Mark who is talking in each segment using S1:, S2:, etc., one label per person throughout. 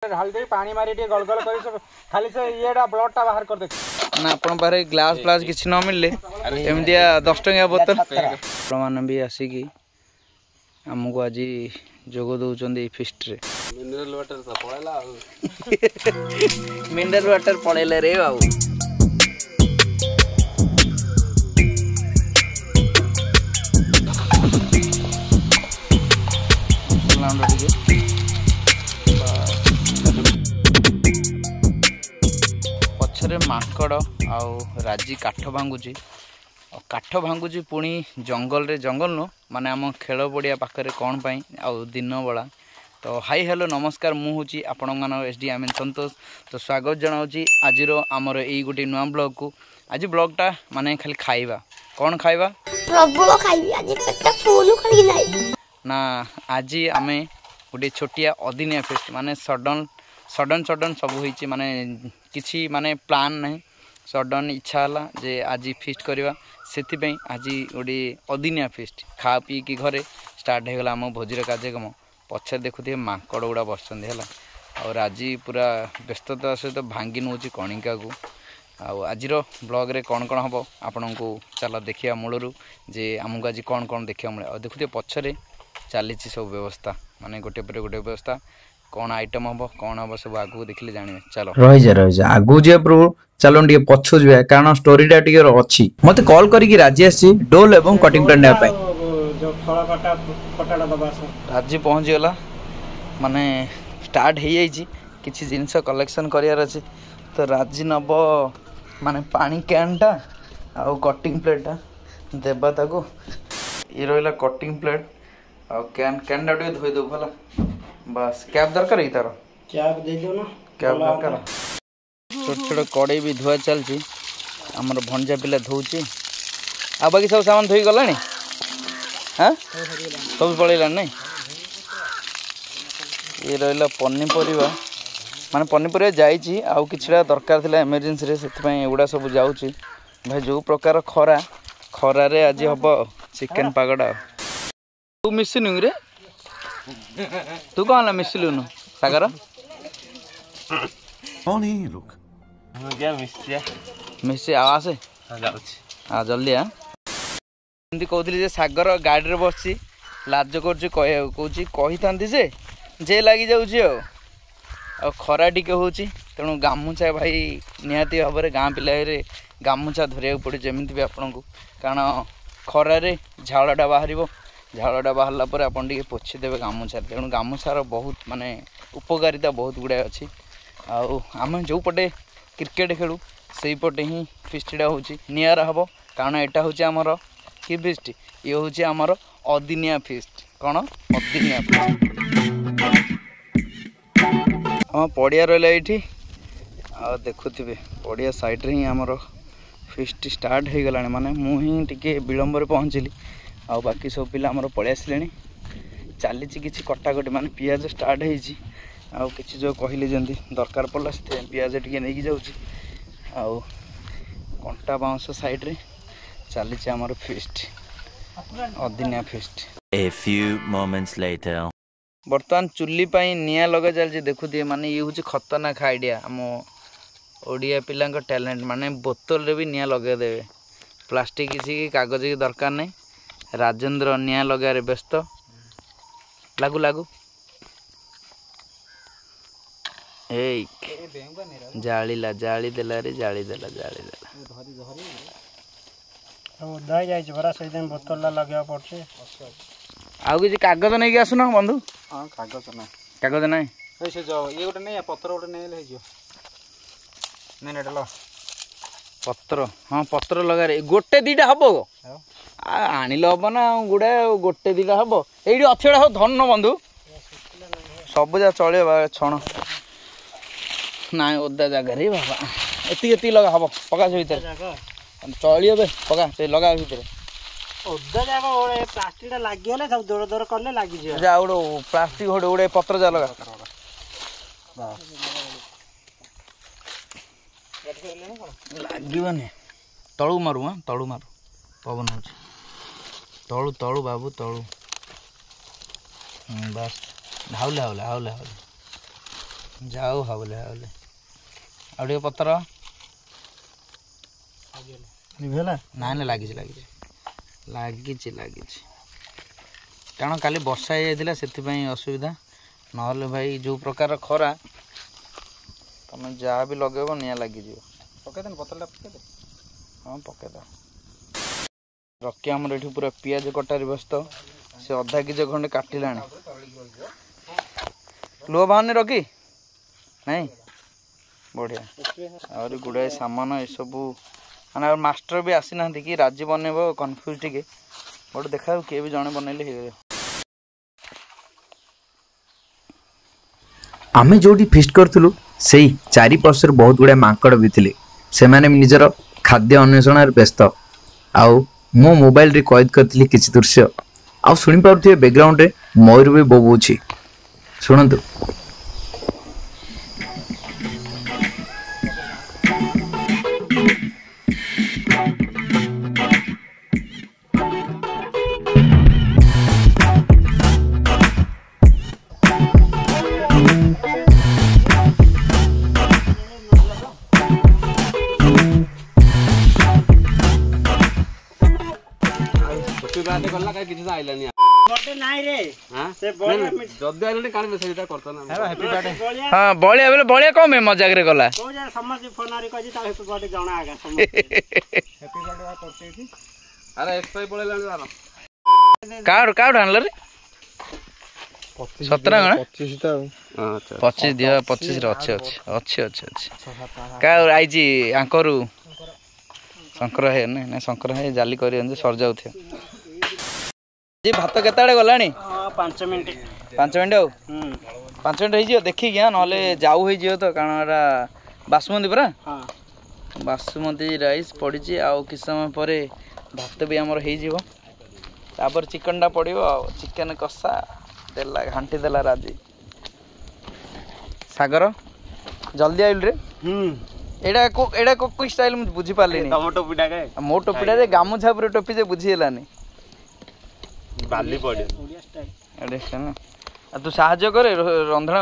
S1: हल्दी पानी मारी गलगल कर खाली से ये ब्लड टा बाहर कर दे
S2: ना अपन पारे ग्लास फ्लास किसी न मिलले एमदिया 10 टंकिया बोतल प्रमाण भी आसिकी आमको आज जोग दौरान फिस्ट रे मिनरल वाटर तो पड़ेला मिनरल वाटर पड़ेला रे बाबू पछरे माकड़ आउ राजी काठ भांगुची काठ भांगुची पुणी जंगल रे जंगल नो माने आम खेल पड़िया पाखरे कौन पाई आउ दिन बेला तो हाई हेलो नमस्कार मु हूँ आपण मान एसडी आमिन संतोष तो स्वागत जनाऊँगी आज आमर यही गोटे नुआ ब्लॉग को आज ब्लॉगटा माने खाली खाइबा कौन खाइबा
S3: प्रबल खाइबी आज पेट फुल करके नाही
S2: ना आज आमे गोटे छोटिया अदिनिया फेस्ट माने सडन सब होईची माने किछि माने प्लान नहीं सडन इच्छा हला जे आज फीस्ट करवा से आज गोटे अदिनिया फीस्ट खा पी कि घरे स्टार्ट हो गला आम भोजीर कार्यक्रम पछे देखुथे माकड़ गुड़ा बसचंदी है और आज पूरा व्यस्तता सहित भांगी नौची कणिका को आज ब्लॉग रे कौन कौन हम आपण को चल देखिया मूलरू जे आमको आज कौन कौन देखा मिले और देखुथे पछरे चली सब व्यवस्था माने गोटे पर गोटे व्यवस्था कौन आइटम हम कौन हम सब आगू देखले जानिबे चलो
S4: रही जा आगू जे प्रभु चलो टिके पछु जे कारण स्टोरीटा टिके अछि मते कॉल करी कि राजी आसी डोल एवं कटिंग प्लान ने पाए
S1: जो फळ कटा कटाडा दबा
S2: राजी पहुंच गेला माने स्टार्ट हे जाईची किछि जिंस कलेक्शन करियार अछि तो राजी नब माने पानी कैनटा आ कटिंग प्लेटटा देबा ताको ई रहला कटिंग प्लेट आ कैन टे धोई दो भला बस कैप दरकार तार
S1: कैप दे दो ना
S2: कैप दरकार छोट छोट कड़े भी धुआ चलची हमर भंजा पिला धोउची आ बाकी सब सामान धोई गलानी हां सब पळेला नै ये रहला पन्नीपरिवा माने पन्नीपरिवा जाईची आ किछड़ा दरकार थिला इमरजेंसी रे सेति पय एगुडा सब जाउची भाई जो प्रकार खरा रे आज हबो चिकन पगड़ा तू मिसिनु रे तू कौन ला मिसिलुनु सागर
S5: कौन है ये लोग
S1: हम क्या मिसिया
S2: मिसी आवाज है
S1: जाउची
S2: हां जल्दी आ एंती कहउतली जे सागर गाड़ी रे बसची लाज करची कहउची कहि थांती जे लागि जाउची आ खरा टिके होची तेणु गामुछा भाई निहाती भाव में गाँ पिला गामुछा धरिया पड़े जमीती भी आपन को कारण खरा रे झाड़ाटा बाहर झाड़ाटा बाहरला पर आपन टिके पोछीदेवे गामुछा तेणु गामुछार बहुत माने उपकारिता बहुत गुड़ाए अच्छी आम जो पटे क्रिकेट खेलु से पटे ही फिस्टा होची नियारा हम कारण यहाँ हूँ आमर कि फिस्ट ये हूँ आमर अदिनिया फिस्ट कौन अदिनिया फिस्ट हाँ पड़िया रहा ये आ देखुवे पड़िया साइड ही आमर फिस्ट स्टार्ट हो गला माने मुझे टिके विलंबर पहुँचली आ बाकी सब पिला आमर पलि आसिले चली किसी कटाकटी माने पियाज स्टार्ट होती आउ कि जो कहले जमी दरकार पड़ा से पियाज टे नहीं जाऊँगी आउ कंटा बाउंस साइड रे चली आमर फिस्ट अदिनिया फिस्ट
S5: A few moments later
S2: बर्तमान चुली निया लगा चलती देखुए माने ये हूँ खतरनाक आइडिया आम ओडिया पिला टैलेंट माने बोतल रे भी निया लगेदेवे प्लास्टिक किसी कागज की दरकार नहीं राजेंद्र निया लगारे व्यस्त लागू लागू ए जालीला जाली देला रे जाली देला
S1: दही जाई बरा से दिन बोतल ला लगे पड़छे
S2: आउ किसी कागज नहीं आसुना बंधु
S1: हां
S2: कागज नहीं
S1: ए से जो ये गोटे नहीं पत्र गोटे नहीं ले जो नहीं नेटलो
S2: पत्र हाँ पत्र लगा रे गोटे दीटा हबो आनिल हम ना गुड़े गोटे दीटा हम ये अच्छे सब धन बंधु सब जा चल छण ना ओदा जगह बाबा एति लगा हम पका से भीतर चलिए पका से लगा भीतर
S1: ओदा जागा ओए प्लास्टिक लागि गले सब दौड़ दौड़ करले लागि जे
S2: जा ओडो प्लास्टिक ओडे पत्र जा लगा लागिबने तळु मारू हां तळु मारू पवन होची तळु तळु बाबू तळु बस हाउले हाउले हाउले हाउले जाऊ हावले हावले ଆଉ ଟିକେ ପତ୍ର ନାଇଁ ନାଇଁ ଲାଗିଛି ଲାଗିଛି ଲାଗିଛି ଲାଗିଛି କାରଣ କାଲି ବର୍ଷା ହେଇଯାଇଥିଲା ସେଥିପାଇଁ ଅସୁବିଧା ନହେଲେ ଭାଇ ଯେଉଁ ପ୍ରକାର ଖରା ତମେ ଯାହା ବି ଲଗେଇବ ନିଆଁ ଲାଗିଯିବ
S1: ପକେଇଦେନି ପତ୍ରଟା ପକେଇଦେ
S2: ହଁ ପକେଇଦବା ରକି ଆମର ଏଠି ପୁରା ପିଆଜ କଟାରେ ବ୍ୟସ୍ତ ସେ ଅଧା କେଜି ଖଣ୍ଡେ କାଟିଲାଣି ଲୁହ ବାହାରୁନି ରକି ନାଇଁ ବଢ଼ିଆ ଆହୁରି ଗୁଡ଼ାଏ ସାମାନ ଏସବୁ ମାନେ ଆଉ ମାଷ୍ଟର ବି ଆସିନାହାନ୍ତି କି ରାଜି ବନେଇବ କନଫ୍ୟୁଜ ଟିକେ ଗୋଟେ ଦେଖାଉ କିଏ ବି ଜଣେ ବନେଇଲେ ହେଇଗଲା
S4: ଆମେ ଯୋଉଠି ଫିଷ୍ଟ କରୁଥିଲୁ ସେଇ ଚାରିପାର୍ଶ୍ୱରେ ବହୁତ ଗୁଡ଼ାଏ ମାଙ୍କଡ଼ ବି ଥିଲେ ସେମାନେ ନିଜର ଖାଦ୍ୟ ଅନ୍ୱେଷଣରେ ବ୍ୟସ୍ତ ଆଉ ମୁଁ ମୋବାଇଲରେ କଏଦ କରିଥିଲି କିଛି ଦୃଶ୍ୟ ଆଉ ଶୁଣିପାରୁଥିବେ ବ୍ୟାକଗ୍ରାଉଣ୍ଡରେ ମୟୂର ବି ବୋବଉଛି ଶୁଣନ୍ତୁ
S1: ଗଲା କାଇଁ କିଛି ଆଇଲାନି
S6: ଗୋଟେ ନାଇଁ ରେ ସେ
S1: ଯଦି ଆଇଲାନି କାଣ ମେସେଜଟା କରତ ନା ହ୍ୟାପି ବାର୍ଥଡେ
S2: ହଁ ବଳିଆ ବେଲେ ବଳିଆ କମ ମଜାକରେ ଗଲା
S6: କୋଉ ଯେ ସମସ୍ତେ ଫୋନ ଆରି କହିଛି ତା ହ୍ୟାପି ବାର୍ଥଡେ ଜଣା ଆଗା ସମସ୍ତେ
S1: ହ୍ୟାପି ବାର୍ଥଡେ କରତେ ଏଠି ଆରେ ଏକ୍ସପାଇ ପଳେଇଲାଣି ତାର
S2: କାଉଡ ଆଣିଲ ରେ 17 ଗଣା
S1: 25 ଟା ଆଚ୍ଛା
S2: 25 ଦିଅ 25 ରେ ଅଛି କାଉ ଆଇଛି ଆଙ୍କରୁ ଶଙ୍କର ହେ ନା ଶଙ୍କର ହେ ଜାଲି କରିନ୍ତି ସରି ଯାଉଥିବ जी भात केताड़े गलानी
S6: 5 मिनिट
S2: 5 मिनिट आउ 5 मिनिट ହେଇଯିବ ଦେଖିକି ନହେଲେ ଯାଉ ହେଇଯିବ ତ କାରଣ ଏଟା ବାସୁମତି ପରା ବାସୁମତି ରାଇସ୍ ପଡ଼ିଛି ଆଉ କିଛି ସମୟ ପରେ ଭାତ ବି ଆମର ହେଇଯିବ ତାପରେ ଚିକେନଟା ପଡ଼ିବ ଆଉ ଚିକେନ କଷା ଦେଲା ଘାଣ୍ଟି ଦେଲା ରାଜି ସାଗର ଜଲ୍ଦି ଆଇଲୁ ରେ ଏଇଟା କୋ ଷ୍ଟାଇଲ ମୁଁ ବୁଝି ପାରିଲିନି ମୋ ଟୋପିଟା ଗାମୁଛା ଉପରେ ଟୋପି ଯେ ବୁଝି ହେଲାନି
S1: ବାଲି ପଡେ
S2: ତୁ ସାହାଯ୍ୟ କରେ ରନ୍ଧଣା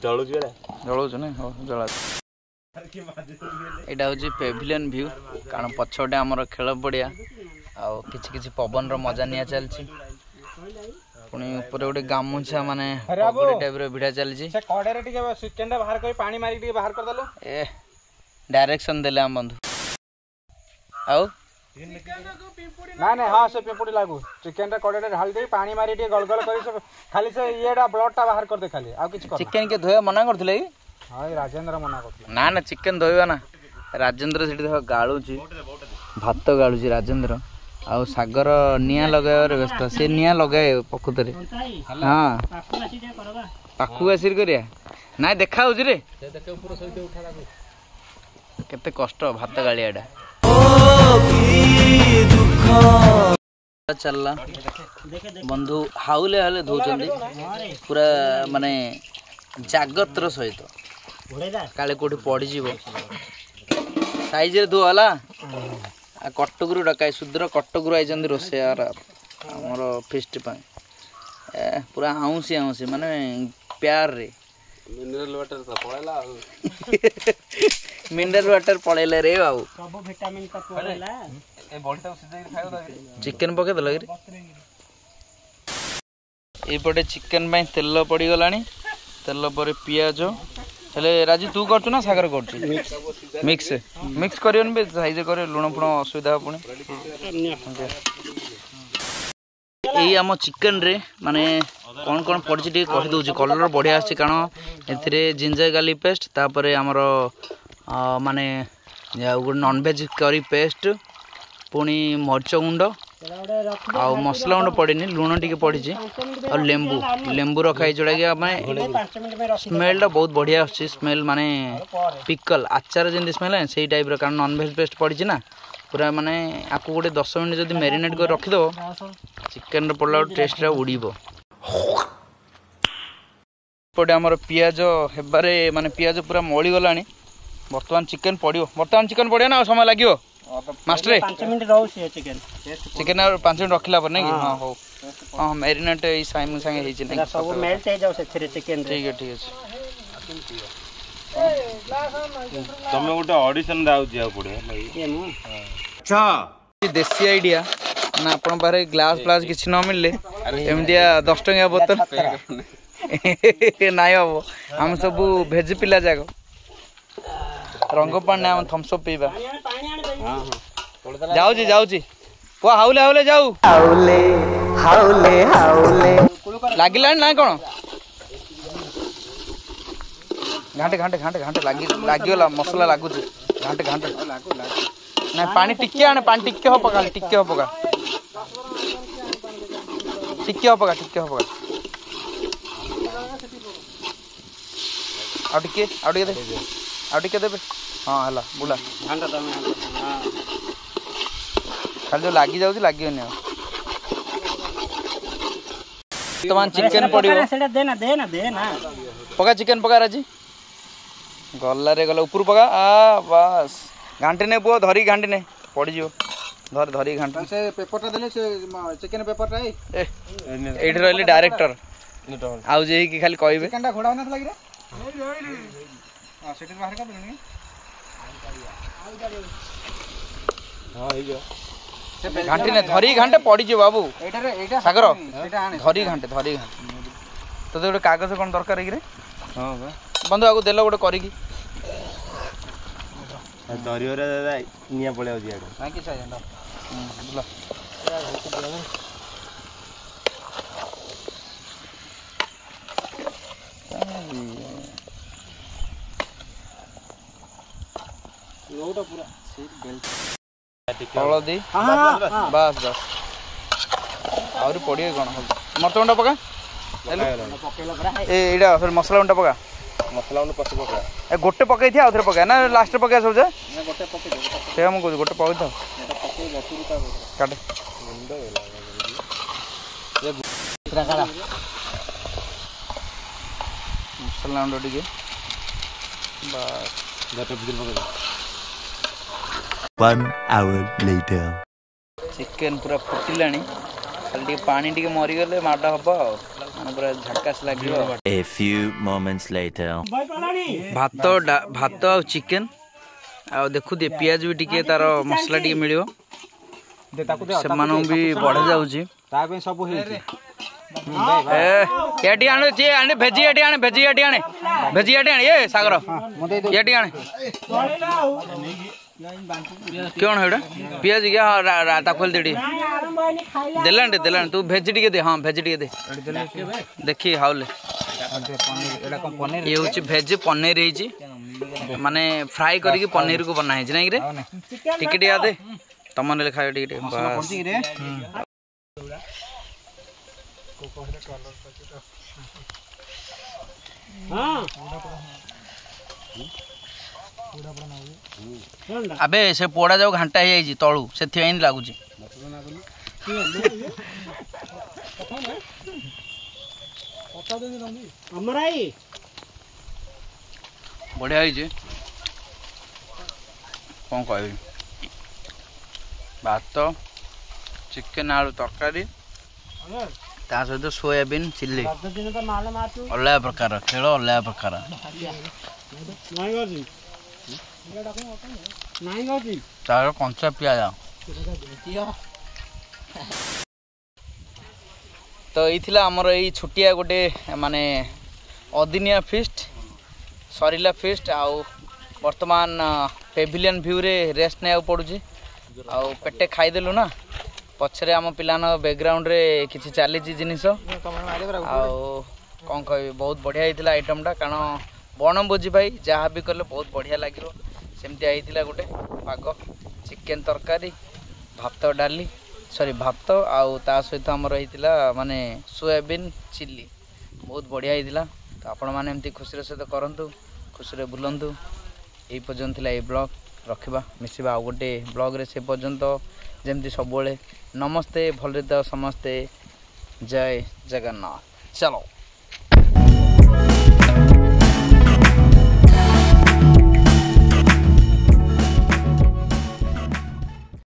S2: ଜଳଉଛୁ ନା ହଉ ଜଳା ଏଇଟା ହଉଛି ପେଭିଲିୟନ ଭ୍ୟୁ କାରଣ ପଛପଟେ ଆମର ଖେଳ ପଡ଼ିଆ ଆଉ କିଛି କିଛି ପବନର ମଜା ନିଆ ଚାଲିଛି ପୁଣି ଉପରେ ଗୋଟେ ଗାମୁଛା ମାନେ ପଗଡ଼ି ଟାଇପର ଭିଡ଼ା ଚାଲିଛି
S1: ସେ କଡ଼େରେ ଟିକେ ଚିକେନଟା ବାହାର କରି ପାଣି ମାରି ଟିକେ ବାହାର କରିଦେଲୁ
S2: ଏ ଡାଇରେକ୍ସନ ଦେଲେ ଆମ ବନ୍ଧୁ ଆଉ
S1: ନାଇଁ ହଁ ସେ ପିମ୍ପୁଡ଼ି ଲାଗୁ ଚିକେନଟା କଡ଼େରେ ଢାଳି ଦେଇ ପାଣି ମାରି ଟିକେ ଗଳଗଳ କରି ଖାଲି ସେ ଇଏଟା ବ୍ଲଡଟା ବାହାର କରିଦେ ଖାଲି ଆଉ କିଛି କର
S2: ଚିକେନ କିଏ ଧୋଇବା ମନା କରୁଥିଲେ କି
S1: ହଁ ରାଜେନ୍ଦ୍ର ମନା କରୁଥିଲେ
S2: ନା ଚିକେନ ଧୋଇବା ନା ରାଜେନ୍ଦ୍ର ସେଠି ଦେଖ ଗାଳୁଛି ଭାତ ଗାଳୁଛି ରାଜେନ୍ଦ୍ର ଆଉ ସାଗର ନିଆଁ ଲଗାଇବାରେ ବ୍ୟସ୍ତ ସେ ନିଆଁ ଲଗାଏ ପ୍ରକୃତରେ ହଁ ପାଖକୁ ଆସିକି କରିବା ନାଇଁ ଦେଖା ହଉଛି ରେ କେତେ କଷ୍ଟ ଭାତ ଗାଳିଆଟା ଚାଲିଲା ବନ୍ଧୁ ହାଉଲେ ହାଉଲେ ଧଉଛନ୍ତି ପୁରା ମାନେ ଜାଗତ୍ର ସହିତ କାଳେ କୋଉଠି ପଡ଼ିଯିବ ସାଇଜରେ ଧୁଆ ହେଲା କଟକରୁ ଡକାଇ ଶୁଦ୍ର କଟକରୁ ଆଇଛନ୍ତି ରୋଷେଇଆର ଆମର ଫିଷ୍ଟ ପାଇଁ ପୁରା ଆଉଁସି ମାନେ ପ୍ୟାରରେ
S1: ମିନେରାଲ ୱାଟର ତ ପଳେଇଲା ଆଉ
S2: ମିନେରାଲ ୱାଟର ପଳେଇଲା ରେ ଆଉ
S6: ସବୁ ଭିଟାମିନ ତ ପଳେଇଲା
S1: ଏ ବଡିଟାକୁ ସିଝେଇକି ଖାଇବ ତ
S2: ଚିକେନ ପକେଇଦେଲ କି ଏଇପଟେ ଚିକେନ ପାଇଁ ତେଲ ପଡ଼ିଗଲାଣି ତେଲ ପରେ ପିଆଜ ହେଲେ ରାଜୁ ତୁ କରୁଛୁ ନା ସାଗର କରୁଛୁ ମିକ୍ସ କରିବନି ବେ ସାଇଜ করে ଲୁଣ ଫୁଣ ଅସୁବିଧା ହେବ ପୁଣି ଏଇ ଆମ ଚିକେନରେ ମାନେ କ'ଣ କ'ଣ ପଡ଼ିଛି ଟିକେ କହିଦେଉଛି କଲର୍ ବଢ଼ିଆ ଆସିଛି କାରଣ ଏଥିରେ ଜିଞ୍ଜର ଗାର୍ଲିକ ପେଷ୍ଟ ତାପରେ ଆମର ମାନେ ଗୋଟେ ନନଭେଜ୍ କରି ପେଷ୍ଟ ପୁଣି ମରିଚ ଗୁଣ୍ଡ ଆଉ ମସଲା ଗୁଣ୍ଡ ପଡ଼ିନି ଲୁଣ ଟିକେ ପଡ଼ିଛି ଆଉ ଲେମ୍ବୁ ରଖା ହେଇଛି ଯୋଉଟାକି ମାନେ ସ୍ମେଲଟା ବହୁତ ବଢ଼ିଆ ଆସୁଛି ସ୍ମେଲ ମାନେ ପିକଲ ଆଚାର ଯେମିତି ସ୍ମେଲ ସେଇ ଟାଇପ୍ର କାରଣ ନନଭେଜ୍ ପେଷ୍ଟ ପଡ଼ିଛି ନା ପୁରା ମାନେ ଆକୁ ଗୋଟେ 10 ମିନିଟ୍ ଯଦି ମ୍ୟାରିନେଟ୍ କରି ରଖିଦେବ ଚିକେନର ପଡ଼ିଲା ଟେଷ୍ଟଟା ଉଡ଼ିବ ଏପଟେ ଆମର ପିଆଜ ହେବାରେ ମାନେ ପିଆଜ ପୁରା ମଳିଗଲାଣି ବର୍ତ୍ତମାନ ଚିକେନ ପଡ଼ିବ ନା ଆଉ ସମୟ ଲାଗିବ मास्टर
S6: 5 मिनिट रहउसी चिकन
S2: चिकन और 5 मिनिट रखिला पर नहीं हां हो हां मैरिनेट ई साइम संगे हे छै नहीं
S6: सब मेल्ट हे जाउ से चिकन
S2: ठीक है
S7: तमे गोटे ऑडिशन दाउ जिया पड़े
S6: ये मु
S7: अच्छा
S2: देसी आइडिया ना आपण बारे ग्लास फ्लास किछि न मिलले एमदिया 10 टंका बोतल नाइ हो हम सब भेज पिला जागो रंग पानी हम थम्स अप पीबा जाऊची वो हाउले हाउले जाऊ हाउले लागिला ना कोन घांटे घांटे घांटे घांटे लागिला मसला लागुची घांटे घांटे ना पानी टिके आने पानी टिके हो पका टिके हो पका आ टिके देबे हां हला बुला
S6: घंटा तमे हां
S2: खाली जो लागी जाउची लागियोनी तमान चिकन पड़ियो
S6: सेटा दे ना
S2: पका चिकन पका राजी गल्ला रे गला ऊपर पका आ बस घांटे ने पुओ धरी घांटे ने पड़ी जियो धरी घांटे
S1: से पेपरटा देले से चिकन पेपरटा
S2: एठी रहली डायरेक्टर आउ जे की खाली कहबे
S1: चिकनटा घोड़ा होना लागी रे हां सेठी बाहर का बनी हां हे जो
S2: घांटे ने धरी घांटे पड़ी जियो बाबू
S1: एटा
S2: सागर
S1: एटा आने
S2: धरी घांटे तो गोटे कागज कोन दरकार रे
S7: हां बा
S2: बंधु आगु देलो गोटे करिकी
S7: दरियो रे दादा निया पळे हो जिया
S1: बाकी चाहिए ना
S2: बुला
S1: लोटा पूरा सीट बेल्ट
S2: हलदी बस आउरी पड़िए कौन मरच गुंडा पका एटा सर मसला गुंडा पका
S7: मसला उन पछ पका
S2: ए गोटे पकई थी आउथरे पका ना लास्ट पका सब जे
S1: गोटे पके दे
S2: से हम को गोटे पकई था
S1: एटा पके बतुरी का
S2: काट
S1: मुंडो ये पूरा काला
S2: मसला गुंडा टिके बस
S7: गोटे बिल पका
S5: 1 hour later.
S2: चिकन पूरा फुटिलानी खाली पानी टिके मरी गले माडा हबो माने पूरा झटकास लागियो
S5: A few moments later.
S2: भात आ चिकन आ देखु दे पियाज भी टिके तार मसला टिके मिलियो
S1: दे ताकू दे
S2: से मानो भी बढ़ जाउची
S1: ता पे सब हेती
S2: ए एटी आने जे आने भेजी एटी आने ए सागर एटी आने क्यों हेडा पियाज गया ताकोल देडी देलान तू भेज टिके दे हां भेज टिके दे देखी हाउले
S1: एटा कोन पनीर
S2: ये होची भेज पनीर हेची माने फ्राई करके पनीर को बना है नहीं रे टिके दे दे तमन ले खायो टिके बस
S1: पड़ती रे
S6: हां
S2: अबे से पोड़ा जाओ घंटा हे जी तळू से थेइन लागुची
S6: हमराई
S2: बढ़िया है जी कौन कहबी भात चिकन आलू तरकारी ता सहित सोयाबीन चिल्ली अलग प्रकार खेल अलग प्रकार चार कंचा पियाज तो ये आमर ये छुटिया गोटे माने अदिनिया फिस्ट सरीला फिस्ट आउ वर्तमान पेभिलियन व्यू रे रेस्ट ने पड़ुची आउ पेटे खाईदेलु ना पछरे आम पिलान बैकग्राउंड रे किछि चली जिनिस आउ कौन कह बहुत बढ़िया होता आइटमटा कारण बनभोजी भाई जहाँ भी कले बहुत बढ़िया लगे सेमती होता गोटे पाग चिकेन तरकारी भात डाली सॉरी भात आउ ता सहित आमर होता माने सोयाबीन चिल्ली बहुत बढ़िया होता तो आपण मैंने एमती खुशी सहित करूँ खुशी बुलंतु यही पर्यंत ये ब्लॉग रखा मिसवा आउ गोटे ब्लॉग रे से पर्यंत जमती सब नमस्ते भल समस्ते जय जगन्नाथ चलो।